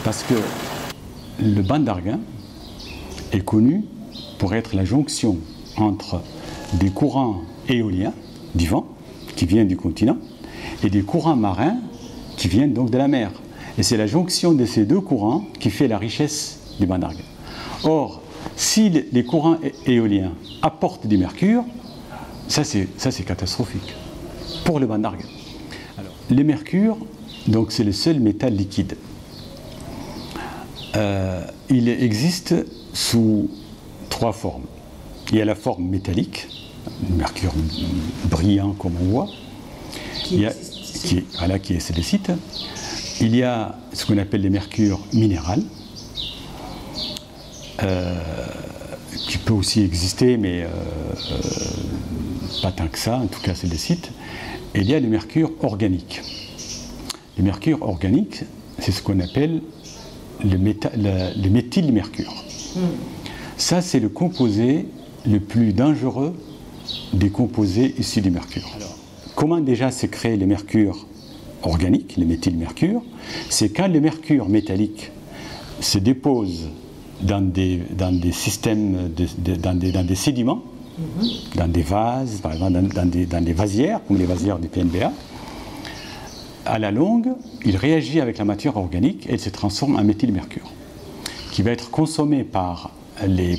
Parce que le banc d'Arguin est connu pour être la jonction entre des courants éoliens du vent qui viennent du continent et des courants marins qui viennent donc de la mer. Et c'est la jonction de ces deux courants qui fait la richesse du banc d'Arguin. Or, si les courants éoliens apportent du mercure, ça c'est catastrophique pour le banc d'Arguin. Alors, le mercure, donc c'est le seul métal liquide. Il existe sous trois formes. Il y a la forme métallique, mercure brillant comme on voit, qui est silicique. Il y a ce qu'on appelle le mercure minéral, qui peut aussi exister, mais pas tant que ça, en tout cas silicique. Et il y a le mercure organique. Le mercure organique, c'est ce qu'on appelle le méthylmercure. Ça, c'est le composé le plus dangereux des composés issus du mercure. Alors, comment déjà se crée le mercure organique, le méthylmercure? C'est quand le mercure métallique se dépose dans des systèmes, dans des sédiments, dans des vases, par exemple dans des vasières, comme les vasières du PNBA. À la longue, il réagit avec la matière organique et il se transforme en méthylmercure, qui va être consommé par les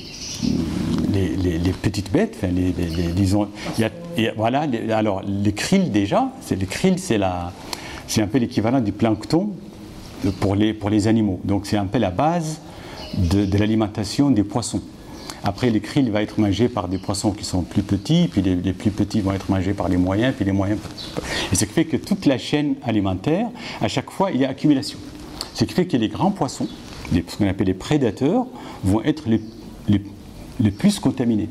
petites bêtes, enfin disons, voilà, alors les krill déjà, les krill c'est un peu l'équivalent du plancton pour les animaux, donc c'est un peu la base de l'alimentation des poissons. Après, les krill vont être mangés par des poissons qui sont plus petits, puis les plus petits vont être mangés par les moyens, puis les moyens. Et ce qui fait que toute la chaîne alimentaire, à chaque fois, il y a accumulation. Ce qui fait que les grands poissons, ce qu'on appelle les prédateurs, vont être les plus contaminés.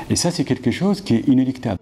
Et ça, c'est quelque chose qui est inéluctable.